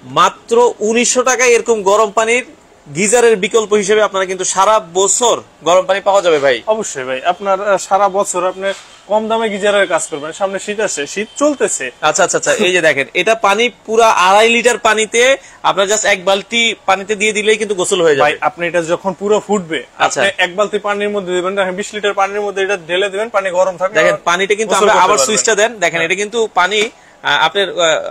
মাত্র 1900 টাকায় এরকম গরম পানির গিজারের বিকল্প হিসেবে আপনারা কিন্তু সারা বছর গরম পানি পাওয়া যাবে ভাই। অবশ্যই ভাই, আপনার সারা বছর আপনি কম দামে গিজারের কাজ করবেন। সামনে শীত আসছে, শীত চলতেছে। আচ্ছা আচ্ছা আচ্ছা, এই যে দেখেন এটা পানি পুরা 2.5 লিটার পানিতে আপনার জাস্ট 1 বালতি পানিতে দিয়ে দিলেই কিন্তু গোসল হয়ে যাবে। ভাই আপনি এটা যখন পুরো ফুটবে, আপনি 1 বালতি পানির মধ্যে দিবেন, 20 লিটার পানির মধ্যে এটা ঢেলে দিবেন, পানি গরম থাকবে। দেখেন পানিটা কিন্তু আমরা আবার সুইচটা দেন, দেখেন এটা কিন্তু পানি আপনার,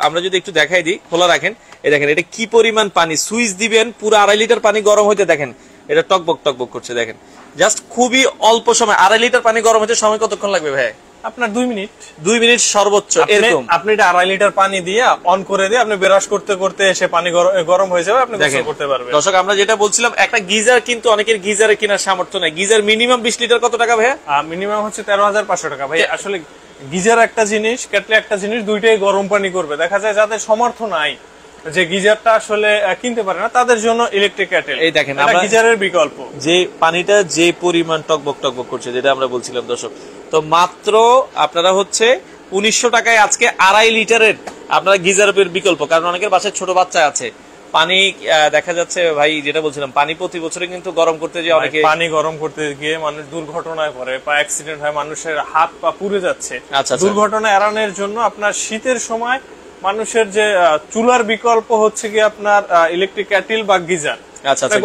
আমরা যদি একটু দেখাই দিই, খোলা রাখেন, এই দেখেন এটা কি পরিমাণ পানি, সুইচ দিবেন পুরো 2.5 লিটার পানি গরম হইতে দেখেন এটা টকবক টকবক করছে। দেখেন জাস্ট খুবই অল্প সময় 2.5 লিটার পানি গরম হতে সময় কতক্ষণ লাগবে ভাই? আপনার 2 মিনিট, 2 মিনিট সর্বোচ্চ। এরকম আপনি এটা 2.5 লিটার পানি দিয়ে অন করে দিয়ে আপনি ব্রাশ করতে করতে এসে পানি গরম হয়ে যাবে, আপনি গোসল করতে পারবেন। দর্শক আমরা যেটা বলছিলাম, একটা গিজার কিন্তু অনেকের গিজারে কেনার সামর্থ্য নাই। গিজার মিনিমাম 20 লিটার কত টাকা ভাই? মিনিমাম হচ্ছে 13,500 টাকা ভাই। আসলে গিজার একটা জিনিস, কেটলি একটা জিনিস, দুইটাই গরম পানি করবে। দেখা যায় যাদের সামর্থ্য নাই, যে গিজারটা আসলে কিনতে পারে না, তাদের জন্য ইলেকট্রিক কেটল। এই দেখেন আমরা গিজারের বিকল্প, যে পানিটা যে পরিমাণ টকবক টকবক করছে, যেটা আমরা বলছিলাম দর্শক, তো মাত্র আপনারা হচ্ছে 1900 টাকায় আজকে 2.5 লিটারের আপনারা গিজারের বিকল্প। কারণ অনেকের বাসায় ছোট বাচ্চা আছে, পানি দেখা যাচ্ছে ভাই, যেটা বলছিলাম পানি প্রতি বছরে কিন্তু গরম করতে যে অনেকে পানি গরম করতে গিয়ে মানুষ দুর্ঘটনায় পড়ে, বা অ্যাক্সিডেন্ট হয়, মানুষের হাত পা পুড়ে যাচ্ছে। দুর্ঘটনা এড়ানোর জন্য আপনার শীতের সময় মানুষের যে চুলার বিকল্প হচ্ছে কি আপনার ইলেকট্রিক কেটল বা গিজার।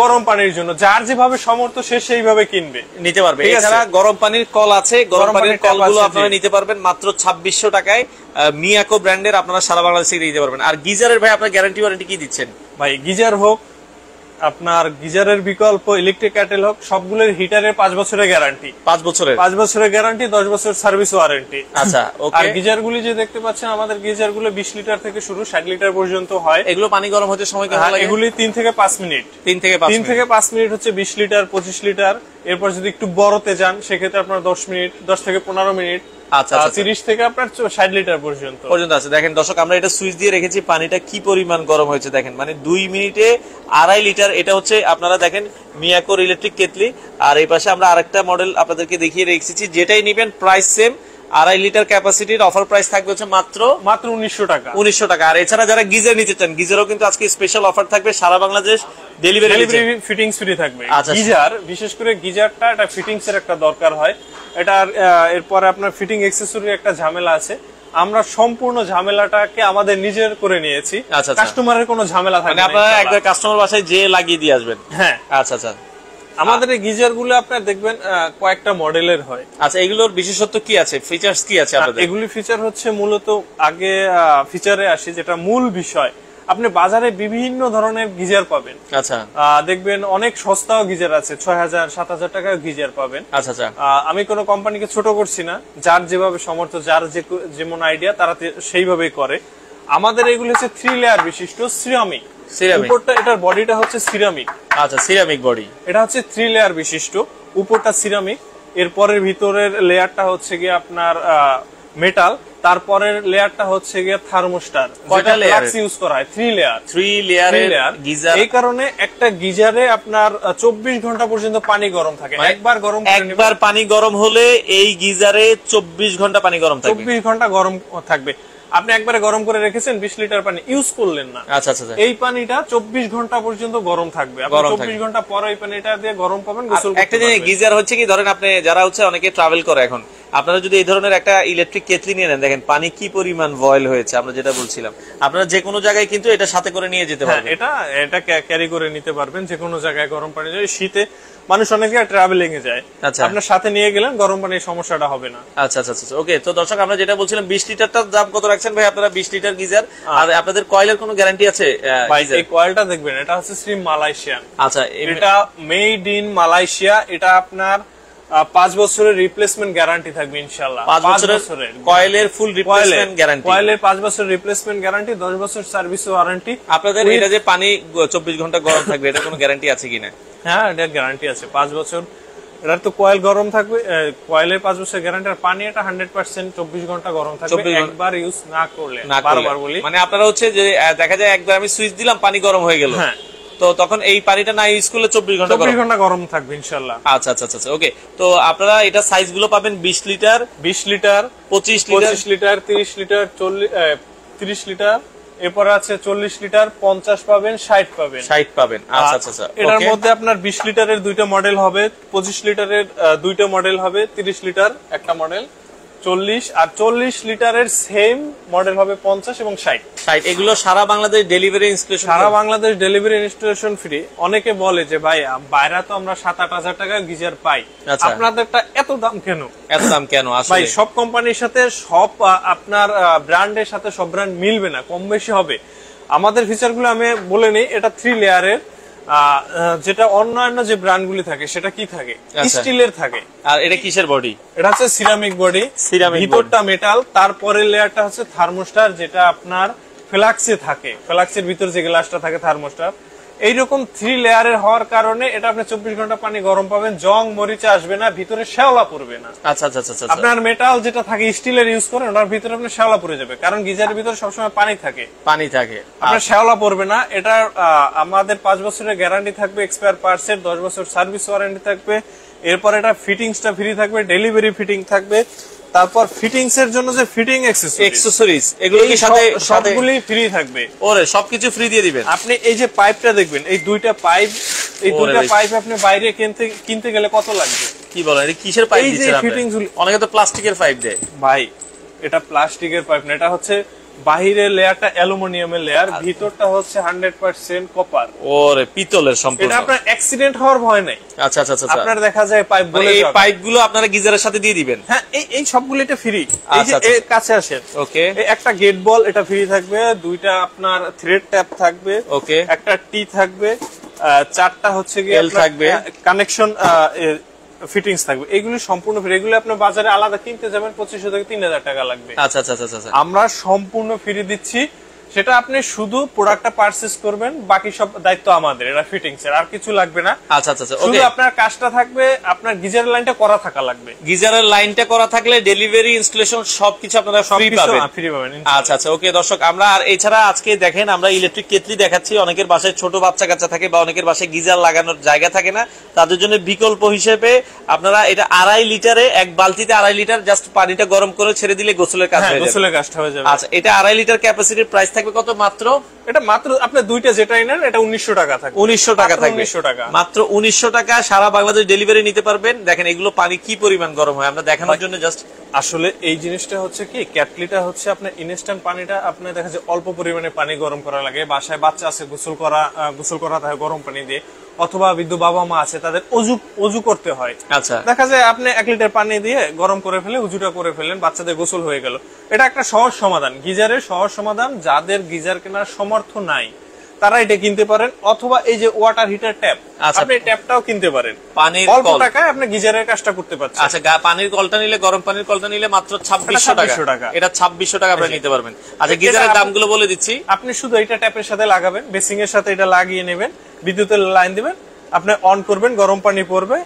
গরম পানির জন্য যার যেভাবে সামর্থ্য সে সেইভাবে কিনবে, নিতে পারবে। এছাড়া গরম পানির কল আছে, গরম পানির কলগুলো আপনারা নিতে পারবেন মাত্র 2600 টাকায়। মিয়াকো ব্র্যান্ডের আপনারা সারা বাংলাদেশে নিতে পারবেন। আর গিজারের ভাই আপনার গ্যারান্টি ওয়ারেন্টি কি দিচ্ছেন? ভাই গিজার হোক, আপনার গিজারের বিকল্প ইলেকট্রিক কেটল হোক, সবগুলোর হিটারের 5 বছরের গ্যারান্টি। 5 বছরের গ্যারান্টি, 10 বছর সার্ভিস ওয়ারেন্টি। আচ্ছা, ওকে। আর গিজার গুলি যে দেখতে পাচ্ছেন, আমাদের গিজার গুলো 20 লিটার থেকে শুরু, 60 লিটার পর্যন্ত হয়। এগুলো পানি গরম হতে সময় কেমন লাগে? এগুলি 3 থেকে 5 মিনিট। 3 থেকে 5 মিনিট হচ্ছে 20 লিটার, 25 লিটার। এরপর যদি একটু বড়তে যান, সেক্ষেত্রে আপনার 10 মিনিট, 10 থেকে 15 মিনিট। আচ্ছা, 30 থেকে আপনার 60 লিটার পর্যন্ত আছে। দেখেন দর্শক, আমরা এটা সুইচ দিয়ে রেখেছি, পানিটা কি পরিমাণ গরম হয়েছে দেখেন, মানে 2 মিনিটে 2.5 লিটার। এটা হচ্ছে আপনারা দেখেন মিয়াকোর ইলেকট্রিক কেটলি। আর এই পাশে আমরা আরেকটা মডেল আপনাদেরকে দেখিয়ে রেখেছি, যেটাই নিবেন প্রাইস সেম। 2.5 লিটার ক্যাপাসিটির অফার প্রাইস থাকবে হচ্ছে মাত্র 1900 টাকা। 1900 টাকা। আর এছাড়া যারা গিজার নিতে চান, গিজারও কিন্তু আজকে স্পেশাল অফার থাকবে, সারা বাংলাদেশ ডেলিভারি ফিটিংস ফ্রি থাকবে। গিজার, বিশেষ করে গিজারটা এটা ফিটিংস এর একটা দরকার হয়। এটার এরপরে আপনার ফিটিং অ্যাকসেসরির একটা ঝামেলা আছে। আমরা সম্পূর্ণ ঝামেলাটাকে আমাদের নিজের করে নিয়েছি। কাস্টমারের কোনো ঝামেলা থাকে না, আপনারা একবার কাস্টমার বাসায় যে লাগিয়ে দিয়ে আসবেন। হ্যাঁ, আচ্ছা আচ্ছা। আমাদের এই গিজার গুলো আপনার দেখবেন কয়েকটা মডেলের হয়। আচ্ছা, এগুলোর বিশেষত্ব কি আছে, ফিচার্স কি আছে আপনাদের? এগুলি ফিচার হচ্ছে মূলত, আগে ফিচারে আসি, যেটা মূল বিষয়। আপনি বাজারে বিভিন্ন ধরনের গিজার পাবেন। আচ্ছা, দেখবেন অনেক সস্তাও গিজার আছে, 6000 7000 টাকায় গিজার পাবেন। আচ্ছা আচ্ছা। আমি কোনো কোম্পানিকে ছোট করছি না, যার যেভাবে সামর্থ্য, যার যেমন আইডিয়া, তারা সেইভাবেই করে। আমাদের এগুলো হচ্ছে 3 লেয়ার বিশিষ্ট সিরামিক। উপরটা, এটার বডিটা হচ্ছে সিরামিক। আচ্ছা, সিরামিক বডি। এটা হচ্ছে 3 লেয়ার বিশিষ্ট, উপরটা সিরামিক, এরপরের ভিতরের লেয়ারটা হচ্ছে গিয়ে আপনার মেটাল, তারপরের লেয়ারটা হচ্ছে গিয়ে থার্মোস্টার। কয়টা লেয়ার ইউজ করা হয়? 3 লেয়ার। 3 লেয়ারের গিজার। এই কারণে একটা গিজারে আপনার 24 ঘন্টা পর্যন্ত পানি গরম থাকে। একবার পানি গরম হলে এই গিজারে 24 ঘন্টা পানি গরম থাকবে। 24 ঘন্টা গরম থাকবে। আপনি একবারে গরম করে রেখেছেন, 20 লিটার পানি ইউজ করলেন না। আচ্ছা আচ্ছা। এই পানিটা 24 ঘন্টা পর্যন্ত গরম থাকবে। আপনি 24 ঘন্টা পরে এই পানিটা দিয়ে গরম পাবেন, গোসল করতে। একটা জিনিস, গিজার হচ্ছে কি, ধরেন আপনি যারা হচ্ছে অনেকে ট্রাভেল করে, এখন আপনারা যদি এই ধরনের একটা ইলেকট্রিক কেটলি নিয়ে নেন, দেখেন পানি কি পরিমাণ বয়েল হয়েছে। আমরা যেটা বলছিলাম, আপনারা যে কোনো জায়গায় কিন্তু এটা সাথে করে নিয়ে যেতে পারবেন। এটা ক্যারি করে নিতে পারবেন যে কোনো জায়গায়। গরম পানি, শীতে মানুষ অনেকে ট্রাভেলিং এ যায়, আপনার সাথে নিয়ে গেলেন, গরম পানির সমস্যাটা হবে না। আচ্ছা আচ্ছা আচ্ছা, ওকে। তো দর্শক, আমরা যেটা বলছিলাম, 20 লিটারটার দাম কত রাখছেন ভাই আপনারা? 20 লিটার গিজার। আর আপনাদের কয়েলের কোনো গ্যারান্টি আছে? এই কয়েলটা দেখবেন, এটা হচ্ছে শ্রীম মালয়েশিয়ান। আচ্ছা, এটা মেড ইন মালয়েশিয়া। এটা আপনার 5 বছরের রিপ্লেসমেন্ট গ্যারান্টি থাকবে ইনশাআল্লাহ। 5 বছরের কয়েলের ফুল রিপ্লেসমেন্ট গ্যারান্টি। কয়েলের 5 বছরের রিপ্লেসমেন্ট গ্যারান্টি, 10 বছর সার্ভিস ওয়ারেন্টি। আপনাদের এটা যে পানি 24 ঘন্টা গরম থাকবে, এটা কোনো গ্যারান্টি আছে কিনা? হ্যাঁ, এটা গ্যারান্টি আছে 5 বছর। এটার তো কয়েল গরম থাকবে, কয়েলের 5 বছর গ্যারান্টি। আর পানি এটা 100% 24 ঘন্টা গরম থাকবে, একবার ইউজ না করলে। বারবার বলি, মানে আপনারা হচ্ছে যে দেখা যায় একবার আমি সুইচ দিলাম, পানি গরম হয়ে গেল, হ্যাঁ, তো তখন এই পানিটা না ইউজ করলে 24 ঘন্টা গরম থাকবে ইনশাআল্লাহ। আচ্ছা আচ্ছা আচ্ছা, ওকে। তো আপনারা এটা সাইজ গুলো পাবেন 20 litre, 20 litre, 25 litre, 30 litre, 30 litre, এরপরে আছে 40 লিটার, 50 পাবেন, 60 পাবেন। 60 পাবেন, আচ্ছা আচ্ছা আচ্ছা। এটার মধ্যে আপনার 20 লিটারের দুইটা মডেল হবে, 25 লিটারের দুইটা মডেল হবে, 30 লিটার একটা মডেল, 40 আর 40 লিটারের সেম মডেল হবে 50 এবং 60। এগুলো সারা বাংলাদেশ ডেলিভারি ইনস্টলেশন, সারা বাংলাদেশ ডেলিভারি ইনস্টলেশন ফ্রি। অনেকে বলে যে ভাই বাইরে তো আমরা 7-8 হাজার টাকা গিজার পাই, আপনাদেরটা এত দাম কেন? এত দাম কেন? আসলে ভাই সব কোম্পানির সাথে সব আপনার ব্র্যান্ডের সাথে সব ব্র্যান্ড মিলবে না, কম বেশি হবে। আমাদের ফিচারগুলো আমি বলে নিই, এটা 3 লেয়ারের, যেটা অন্যান্য যে ব্র্যান্ডগুলি থাকে সেটা কি থাকে, স্টিলের থাকে। আর এটা কিসের বডি? এটা হচ্ছে সিরামিক বডি, ভিতরটা মেটাল, তারপরের লেয়ারটা হচ্ছে থার্মোস্টার, যেটা আপনার ফ্লাক্সে থাকে, ফ্লাক্সের ভিতর যে গ্লাসটা থাকে থার্মোস্টার। এইরকম 3 লেয়ারের হওয়ার কারণে এটা আপনি 24 ঘন্টা পানি গরম পাবেন, জং মরিচা আসবে না, ভিতরে শ্যাওলা পড়বে না। আচ্ছা আচ্ছা আচ্ছা। আপনার মেটাল যেটা থাকে স্টিলের ইউজ করেন, ওটার ভিতরে আপনার শ্যাওলা পড়ে যাবে, কারণ গিজারের ভিতরে সবসময় পানি থাকে, আপনার শ্যাওলা পড়বে না। এটা আমাদের 5 বছরের গ্যারান্টি থাকবে, এক্সপায়ার পার্টসের 10 বছর সার্ভিস ওয়ারেন্টি থাকবে। এরপর এটা ফিটিংসটা ফ্রি থাকবে, ডেলিভারি ফিটিং থাকবে। তারপর ফিটিংস এর জন্য যে ফিটিং অ্যাকসেসরিজ এগুলো কি সাথে সবগুলি ফ্রি থাকবে। ওরে সবকিছু ফ্রি দিয়ে দিবেন। আপনি এই যে পাইপটা দেখবেন, এই দুইটা পাইপ, এই দুইটা পাইপ আপনি বাইরে কিনতে গেলে কত লাগবে? কি বলেন, এটা কিসের পাইপ দিচ্ছেন আপনি? অনেকে তো প্লাস্টিকের পাইপ দেয়। ভাই এটা প্লাস্টিকের পাইপ না, এটা হচ্ছে বাহিরের লেয়ারটা অ্যালুমিনিয়ামের লেয়ার, ভিতরটা হচ্ছে 100% কপার। ওরে পিতলের সম্পূর্ণ। এটা আপনার অ্যাক্সিডেন্ট হওয়ার ভয় নাই। আচ্ছা আচ্ছা আচ্ছা। আপনার দেখা যায় পাইপ বলে, এই পাইপগুলো আপনারা গিজারের সাথে দিয়ে দিবেন? হ্যাঁ, এই সবগুলো এটা ফ্রি। এই যে এর কাছে আসেন, ওকে, একটা গেট বল এটা ফ্রি থাকবে, দুইটা আপনার থ্রেড ট্যাপ থাকবে, ওকে, একটা টি থাকবে, 4টা হচ্ছে কি এল থাকবে, কানেকশন ফিটিংস থাকবে। এগুলো সম্পূর্ণ ফ্রি। এগুলো আপনি বাজারে আলাদা কিনতে যাবেন 2500 থেকে 3000 টাকা লাগবে। আচ্ছা আচ্ছা আচ্ছা। আমরা সম্পূর্ণ ফ্রি দিচ্ছি, সেটা আপনি শুধু প্রোডাক্টটা পারচেজ করবেন, বাকি সব দায়িত্ব আমাদের। এটা ফিটিংস এর আর কিছু লাগবে না। আচ্ছা আচ্ছা, শুধু আপনার কাজটা থাকবে, আপনার গিজারের লাইনটা করা থাকা লাগবে। গিজারের লাইনটা করা থাকলে ডেলিভারি ইনস্টলেশন সবকিছু আপনারা ফ্রি পাবেন। আচ্ছা আচ্ছা, ওকে দর্শক, আমরা আর এছাড়া আজকে দেখেন আমরা ইলেকট্রিক কেটলি দেখাচ্ছি। অনেকের বাসায় ছোট বাচ্চা কাচ্চা থাকে বা অনেকের বাসায় গিজার লাগানোর জায়গা থাকে না, তাদের জন্য বিকল্প হিসেবে আপনারা এটা 2.5 লিটারে, এক বালতিতে 2.5 লিটার জাস্ট পানিটা গরম করে ছেড়ে দিলে গোসলের কাজ হয়ে যাবে। আচ্ছা, এটা 2.5 লিটার ক্যাপাসিটির প্রাইস থাকবে কত? মাত্র এটা মাত্র আপনি দুইটা যেটাই নেন এটা 1900 টাকা থাকবে। 1900 টাকা থাকবে, 1900 টাকা, মাত্র 1900 টাকা। সারা বাংলাদেশ ডেলিভারি নিতে পারবেন। দেখেন এগুলো পানি কি পরিমাণ গরম হয়, আমরা দেখানোর জন্য জাস্ট। আসলে এই জিনিসটা হচ্ছে কি, ক্যাটলিটা হচ্ছে আপনার ইনস্ট্যান্ট পানিটা আপনার দেখা যায় অল্প পরিমাণে পানি গরম করা লাগে। বাসায় বাচ্চা আছে, গোসল করা থাকে গরম পানি দিয়ে, অথবা বৃদ্ধ বাবা মা আছে তাদের অজু করতে হয়। আচ্ছা, দেখা যায় আপনি 1 লিটার পানি দিয়ে গরম করে ফেলে উজুটা করে ফেলেন, বাচ্চাদের গোসল হয়ে গেল। এটা একটা সহজ সমাধান, গিজারের সহজ সমাধান। যাদের গিজার কেনার সামর্থ্য নাই তারা এটা কিনতে পারেন, অথবা এই যে ওয়াটার হিটার ট্যাপ, আপনি ট্যাপটাও কিনতে পারেন। পানির অল্প টাকায় আপনি গিজারের কাজটা করতে পারছেন। আচ্ছা, পানির কলটা নিলে, গরম পানির কলটা নিলে মাত্র 2600 টাকা। এটা 2600 টাকা আপনি নিতে পারবেন। আচ্ছা, গিজারের দামগুলো বলে দিচ্ছি। আপনি শুধু এটা ট্যাপের সাথে লাগাবেন, বেসিং এর সাথে এটা লাগিয়ে নেবেন, বিদ্যুতের লাইন দিবেন, আপনি অন করবেন, গরম পানি পড়বে,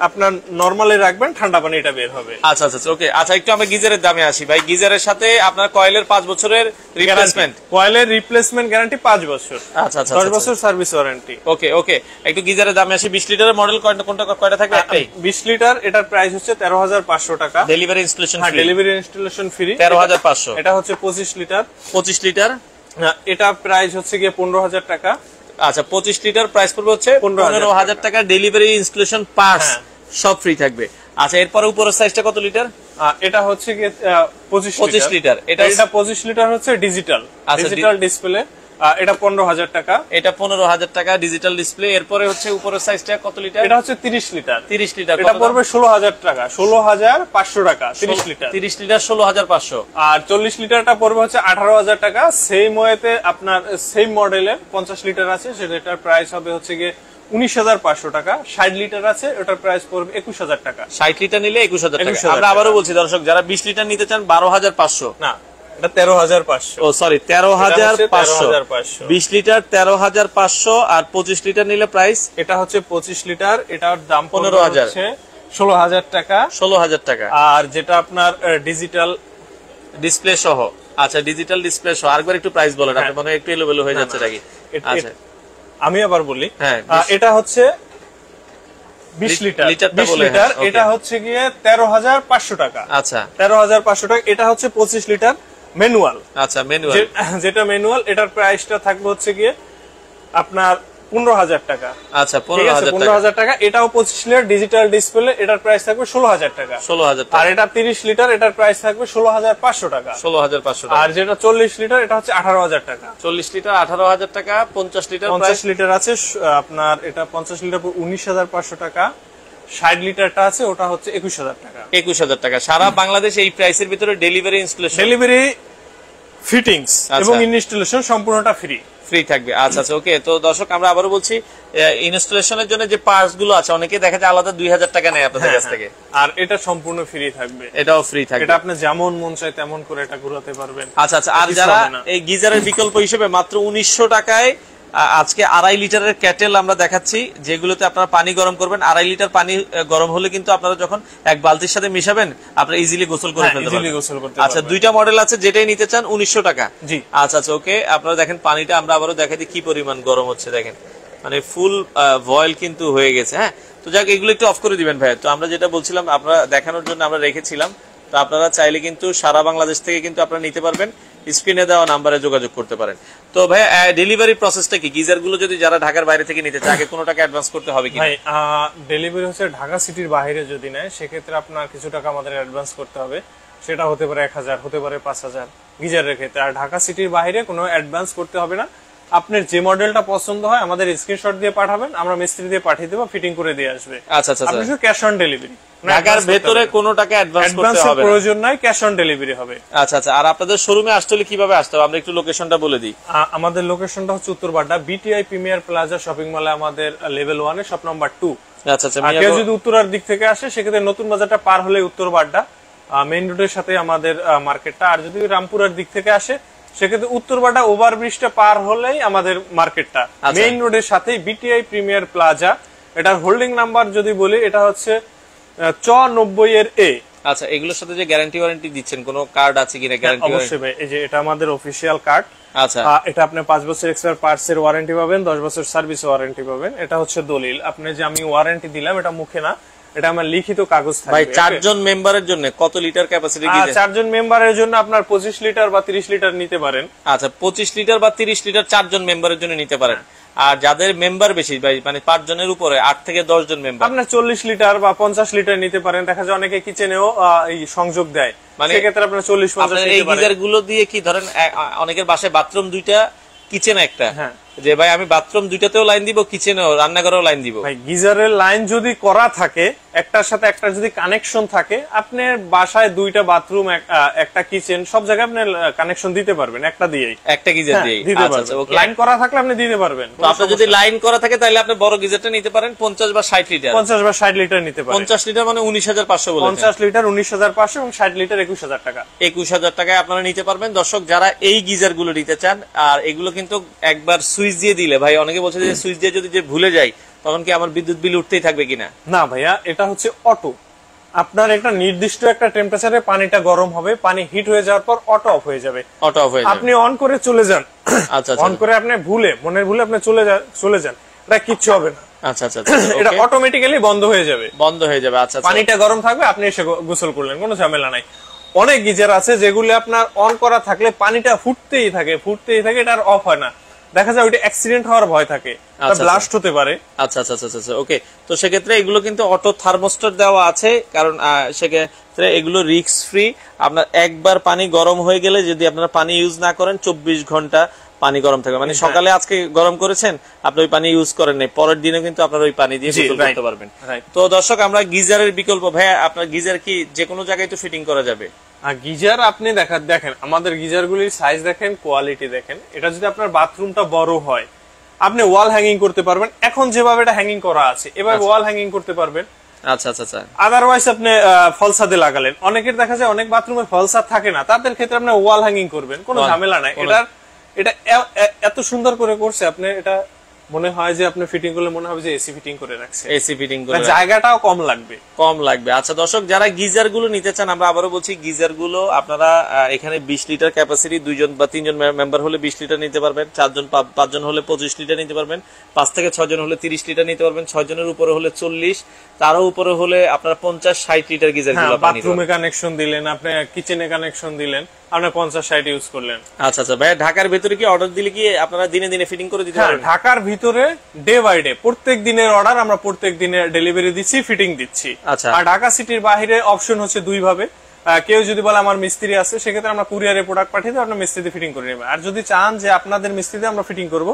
আপনার নরমালি রাখবেন, ঠান্ডা পানি এটা বের হবে। আচ্ছা আচ্ছা, ওকে। আচ্ছা, একটু আমরা গিজারের দামে আসি ভাই। গিজারের সাথে আপনার কয়েলের 5 বছরের রিপ্লেসমেন্ট, কয়েলের রিপ্লেসমেন্ট গ্যারান্টি 5 বছর। আচ্ছা আচ্ছা, 10 বছর সার্ভিস ওয়ারেন্টি। ওকে ওকে, একটু গিজারের দামে আসি। 20 লিটারের মডেল কয়টা থাকবে? একটাই 20 লিটার, এটার প্রাইস হচ্ছে 13500 টাকা। Delivery installation free. Delivery installation free 13500। এটা হচ্ছে 25 লিটার। 25 লিটার, এটা প্রাইস হচ্ছে গিয়ে 15000 টাকা। আচ্ছা, 25 লিটার প্রাইস পড়বে হচ্ছে 15000 টাকা। ডেলিভারি ইনস্টলেশন পার্টস সব ফ্রি থাকবে। আচ্ছা, এরপরে উপরের সাইজটা কত লিটার? এটা হচ্ছে কি 25 লিটার। এটা 25 লিটার হচ্ছে ডিজিটাল ডিসপ্লে, এটা 15000 টাকা। এটা 15000 টাকা ডিজিটাল ডিসপ্লে। এরপরে হচ্ছে উপরের সাইজটা কত লিটার? এটা হচ্ছে 30 লিটার। 30 লিটার এটা পড়বে 16000 টাকা, 16500 টাকা। 30 লিটার 16500। আর 40 লিটারটা পড়বে হচ্ছে 18000 টাকা। সেম ওয়েতে আপনার সেম মডেলের 50 লিটার আছে, সেটার প্রাইস হবে হচ্ছে গিয়ে 19500 টাকা। 60 লিটার আছে, ওটার প্রাইস পড়বে 21000 টাকা। 60 লিটার নিলে 21000 টাকা। আমরা আবারও বলছি দর্শক, যারা 20 লিটার নিতে চান 12500, না এটা 13500। ও সরি, 13500। 20 লিটার 13500, আর 25 লিটার নিলে প্রাইস, এটা হচ্ছে 25 লিটার, এটার দাম 15000, 16000 টাকা। 16000 টাকা। আর যেটা আপনার ডিজিটাল ডিসপ্লে সহ, আচ্ছা ডিজিটাল ডিসপ্লে সহ, আরেকবার একটু প্রাইস বলেন, আপনি মনে হয় একটু এলোমেলো হয়ে যাচ্ছে নাকি? আচ্ছা, আমি আবার বলি। হ্যাঁ, এটা হচ্ছে 20 লিটার, 20 লিটার, এটা হচ্ছে গিয়ে 13500 টাকা। আচ্ছা, 13500 টাকা। এটা হচ্ছে 25 লিটার, ম্যানুয়াল। আচ্ছা ম্যানুয়াল, যেটা ম্যানুয়াল এটার প্রাইসটা থাকবে হচ্ছে গিয়ে আপনার 15,000 টাকা। আচ্ছা 15,000 টাকা। এটাও 25 লিটার ডিজিটাল ডিসপ্লে, এটার প্রাইস থাকবে 16,000 টাকা। 16,000 টাকা। আর এটা 30 লিটার, এটার প্রাইস থাকবে 16,500 টাকা। 16,500 টাকা। আর যেটা 40 লিটার এটা হচ্ছে 18,000 টাকা। 40 লিটার 18,000 টাকা। 50 লিটার 50 লিটার আছে আপনার, এটা 50 লিটার 19,500 টাকা। 60 লিটারটা আছে ওটা হচ্ছে 21,000 টাকা। 21,000 টাকা। সারা বাংলাদেশ এই প্রাইসের ভিতরে ডেলিভারি, ইনস্টলেশন, ডেলিভারি, ফিটিংস এবং ইনস্টলেশন সম্পূর্ণটা ফ্রি ফ্রি থাকবে। আচ্ছা আচ্ছা ওকে। তো দর্শক আমরা আবারও বলছি, ইনস্টলেশনের জন্য যে পার্টস গুলো আছে অনেকে দেখা যায় আলাদা 2,000 টাকা নেয় আপনাদের কাছ থেকে, আর এটা সম্পূর্ণ ফ্রি থাকবে। এটাও ফ্রি থাকবে, এটা আপনি যেমন মন চায় তেমন করে এটা ঘোরাতে পারবেন। আচ্ছা আচ্ছা। আর যারা এই গিজারের বিকল্প হিসেবে মাত্র 1900 টাকায় আজকে 2.5 লিটারের ক্যাটেল আমরা দেখাচ্ছি, যেগুলোতে আপনারা পানি গরম করবেন। 2.5 লিটার পানি গরম হলে কিন্তু আপনারা যখন এক বালতির সাথে মিশাবেন আপনারা ইজিলি গোসল করে ফেলতে পারবেন। আচ্ছা দুইটা মডেল আছে, যেটাই নিতে চান 1900 টাকা। জি আচ্ছা আচ্ছা ওকে। আপনারা দেখেন পানিটা আমরা আবারও দেখাই দিই কি পরিমাণ গরম হচ্ছে, দেখেন মানে ফুল বয়েল কিন্তু হয়ে গেছে। হ্যাঁ তো যাক এগুলো একটু অফ করে দিবেন ভাই। তো আমরা যেটা বলছিলাম আপনারা দেখানোর জন্য আমরা রেখেছিলাম, তো আপনারা চাইলে কিন্তু সারা বাংলাদেশ থেকে কিন্তু আপনারা নিতে পারবেন, স্ক্রিনে দেওয়া নাম্বারে যোগাযোগ করতে পারেন। তো ভাই ডেলিভারি প্রসেসটা কি? গিজার গুলো যদি যারা ঢাকার বাইরে থেকে নিতে চায় আগে কোনো টাকা অ্যাডভান্স করতে হবে কি? ভাই ডেলিভারি হচ্ছে ঢাকা সিটির বাইরে যদি নেয় সেক্ষেত্রে আপনার কিছু টাকা আমাদের অ্যাডভান্স করতে হবে, সেটা হতে পারে 1,000, হতে পারে 5,000 গিজারের ক্ষেত্রে। আর ঢাকা সিটির বাইরে কোনো অ্যাডভান্স করতে হবে না। আপনার যে মডেলটা পছন্দ হয় আমাদের স্ক্রিনশট দিয়ে পাঠাবেন, আমরা মিস্ত্রি দিয়ে পাঠিয়ে দেব, ফিটিং করে দিয়ে আসবে। আচ্ছা আচ্ছা। আপনি শুধু ক্যাশ অন ডেলিভারি, ঢাকার ভেতরে কোনো টাকা অ্যাডভান্স করতে হবে না, প্রয়োজন নাই, ক্যাশ অন ডেলিভারি হবে। আচ্ছা আচ্ছা। আর আপনাদের শোরুমে আসতে হলে কিভাবে আসতে হবে আমরা একটু লোকেশনটা বলে দিই। আমাদের লোকেশনটা হচ্ছে Uttar Badda BTI premier plaza shopping মলে, আমাদের লেভেল 1 এ শপ নাম্বার 2। আচ্ছা আচ্ছা। আর কেউ যদি উত্তরার দিক থেকে আসে সেক্ষেত্রে নতুন বাজারটা পার হলে উত্তরবাড্ডা মেইন রোডের সাথে আমাদের মার্কেটটা। আর যদি রামপুরার দিক থেকে আসে সেক্ষেত্রে উত্তরবাড্ডা ওভারব্রিজটা পার হলেই আমাদের মার্কেটটা, মেইন রোডের সাথে বিটিআই প্রিমিয়ার প্লাজা। এটার হোল্ডিং নাম্বার যদি বলি এটা হচ্ছে 90 এর A। আচ্ছা এগুলোর সাথে যে গ্যারান্টি ওয়ারেন্টি দিচ্ছেন কোনো কার্ড আছে কিনা? গ্যারান্টি অবশ্যই ভাই, এই যে এটা আমাদের অফিশিয়াল কার্ড। আচ্ছা এটা আপনি 5 বছর এক্সপায়ার পার্টস এর ওয়ারেন্টি পাবেন, 10 বছর সার্ভিস ওয়ারেন্টি পাবেন। এটা হচ্ছে দলিল, আপনি যে আমি ওয়ারেন্টি দিলাম এটা মুখে না, এটা আমার লিখিত কাগজ থাকবে। ভাই 4 জন মেম্বারের জন্য কত লিটার ক্যাপাসিটি গিজার? 4 জন মেম্বারের জন্য আপনার 25 লিটার বা 30 লিটার নিতে পারেন। আচ্ছা 25 লিটার বা 30 লিটার 4 জন মেম্বারের জন্য নিতে পারেন। আর যাদের মেম্বার বেশি ভাই মানে 5 জনের উপরে 8 থেকে 10 জন মেম্বার, আপনার 40 লিটার বা 50 লিটার নিতে পারেন। দেখা যায় অনেকে কিচেনেও এই সংযোগ দেয়, মানে সেক্ষেত্রে আপনার 40-50 এই গিজার গুলো দিয়ে কি ধরেন অনেকের বাসায় বাথরুম দুইটা, কিচেন একটা, যে ভাই আমি বাথরুম দুইটাতেও লাইন দিব, কিচেনেও রান্নাঘরেও লাইন দিব। ভাই গিজারের লাইন যদি করা থাকে, একটার সাথে একটা যদি কানেকশন থাকে, আপনার বাসায় দুইটা বাথরুম একটা কিচেন সব জায়গায় আপনি কানেকশন দিতে পারবেন একটা দিয়েই, একটা গিজার দিয়েই দিতে পারবেন। লাইন করা থাকলে আপনি দিতে পারবেন। তো আপনি যদি লাইন করা থাকে তাহলে আপনি বড় গিজারটা নিতে পারেন 50 বা 60 লিটার। 50 বা 60 লিটার নিতে পারেন। 50 লিটার মানে 19,500 বলেছেন। 50 লিটার 19,500 এবং 60 লিটার 21,000 টাকা। 21,000 টাকায় আপনারা নিতে পারবেন। দর্শক যারা এই গিজার গুলো নিতে চান, আর এগুলো কিন্তু একবার সুইচ দিয়ে দিলে, ভাই অনেকে বলছে যে সুইচ দিয়ে যদি ভুলে যাই তখন কি আমার বিদ্যুৎ বিল উঠতেই থাকবে কিনা? না ভাইয়া, এটা হচ্ছে অটো। আপনার একটা নির্দিষ্ট একটা টেম্পারেচারে পানিটা গরম হবে, পানি হিট হয়ে যাওয়ার পর অটো অফ হয়ে যাবে। অটো অফ হয়ে যাবে, আপনি অন করে চলে যান। আচ্ছা অন করে আপনি মনের ভুলে আপনি চলে যান, এটা কিচ্ছু হবে না। আচ্ছা আচ্ছা। এটা অটোমেটিক্যালি বন্ধ হয়ে যাবে। আচ্ছা পানিটা গরম থাকবে, আপনি এসে গোসল করলেন, কোনো ঝামেলা নাই। অনেক গিজার আছে যেগুলো আপনার অন করা থাকলে পানিটা ফুটতেই থাকে, এটা আর অফ হয় না। দেখা যায় ওইটা অ্যাক্সিডেন্ট হওয়ার ভয় থাকে, ব্লাস্ট হতে পারে। আচ্ছা আচ্ছা আচ্ছা ওকে। তো সেক্ষেত্রে এগুলো কিন্তু অটো থার্মোস্ট্যাট দেওয়া আছে, কারণ সেক্ষেত্রে এগুলো রিস্ক ফ্রি। আপনার একবার পানি গরম হয়ে গেলে যদি আপনারা পানি ইউজ না করেন 24 ঘন্টা পানি গরম থাকবে। মানে সকালে আজকে গরম করেছেন, আপনি ওই পানি ইউজ করেন নাই, পরের দিনে কিন্তু আপনারা ওই পানি দিয়ে গোসল করতে পারবেন। তো দর্শক আমরা গিজারের বিকল্প, ভাই আপনার গিজার কি যে কোনো জায়গায় তো ফিটিং করা যাবে? গিজার আপনি দেখেন আমাদের গিজার গুলির সাইজ দেখেন, কোয়ালিটি দেখেন। এটা যদি আপনার বাথরুমটা বড় হয় আপনি ওয়াল হ্যাঙ্গিং করতে পারবেন। এখন যেভাবে এটা হ্যাঙ্গিং করা আছে এভাবে ওয়াল হ্যাঙ্গিং করতে পারবেন। আচ্ছা আচ্ছা আচ্ছা। আদারওয়াইজ আপনি ফলসাদে লাগালেন, অনেকের দেখা যায় অনেক বাথরুমে ফলসাদ থাকে না, তাদের ক্ষেত্রে আপনি ওয়াল হ্যাঙ্গিং করবেন, কোনো ঝামেলা নাই। এটা এত সুন্দর করে করছে, আপনি এটা মনে হয় যে আপনি ফিটিং করলে মনে হবে যে এসি ফিটিং করে রাখছে, এসি ফিটিং করে, জায়গাটাও কম লাগবে। আচ্ছা দর্শক যারা গিজার গুলো নিতে চান, আমরা আবারও বলছি গিজার গুলো আপনারা এখানে 20 লিটার ক্যাপাসিটি, 2 জন বা 3 জন মেম্বার হলে 20 লিটার নিতে পারবেন, 4 জন 5 জন হলে 25 লিটার নিতে পারবেন, 5 থেকে 6 জন হলে 30 লিটার নিতে পারবেন, 6 জনের উপরে হলে 40, তারও উপরে হলে আপনারা 50-60 লিটার গিজার গুলো বাথরুমে কানেকশন দিলেন, আপনি কিচেনে কানেকশন দিলেন, আপনি 50-60 ইউজ করলেন। আচ্ছা আচ্ছা ভাই, ঢাকার ভিতরে কি অর্ডার দিলে কি আপনারা দিনে দিনে ফিটিং করে দিতে পারবেন? ঢাকার ভিতরে ডে বাই ডে প্রত্যেক দিনের অর্ডার আমরা প্রত্যেক দিনে ডেলিভারি দিচ্ছি, ফিটিং দিচ্ছি। আচ্ছা। আর ঢাকা সিটির বাইরে অপশন হচ্ছে দুই ভাবে। কেউ যদি বলে আমার মিস্ত্রি আছে, সেক্ষেত্রে আমরা কুরিয়ারে প্রোডাক্ট পাঠিয়ে দিই, আপনার মিস্ত্রিতে ফিটিং করে নেবেন। আর যদি চান যে আপনাদের মিস্ত্রিতে আমরা ফিটিং করব,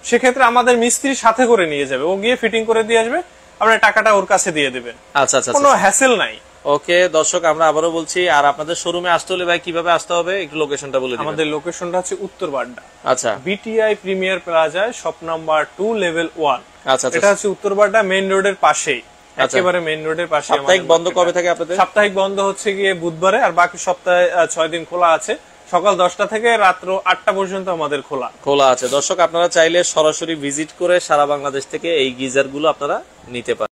সেক্ষেত্রে আমাদের মিস্ত্রি সাথে করে নিয়ে যাবে, ও গিয়ে ফিটিং করে দিয়ে আসবে, আপনার টাকাটা ওর কাছে দিয়ে দেবেন। আচ্ছা আচ্ছা, কোনো হ্যাসেল নাই। ওকে দর্শক, আমরা আবারও বলছি, আর আপনাদের শোরুমে আসতে হলে ভাই কিভাবে আসতে হবে একটু লোকেশনটা বলে দিন। আমাদের লোকেশনটা হচ্ছে উত্তর বাড্ডা। আচ্ছা। বিটিআই প্রিমিয়ার প্লাজায় শপ নাম্বার 2 লেভেল 1। আচ্ছা, এটা হচ্ছে উত্তর বাড্ডা মেইন রোডের পাশেই, একেবারে মেইন রোডের পাশে। সাপ্তাহিক বন্ধ কবে থাকে আপনাদের? সাপ্তাহিক বন্ধ হচ্ছে গিয়ে বুধবারে, আর বাকি সপ্তাহে 6 দিন খোলা আছে। সকাল 10টা থেকে রাত্র 8টা পর্যন্ত আমাদের খোলা আছে। দর্শক আপনারা চাইলে সরাসরি ভিজিট করে সারা বাংলাদেশ থেকে এই গিজার গুলো আপনারা নিতে পারেন।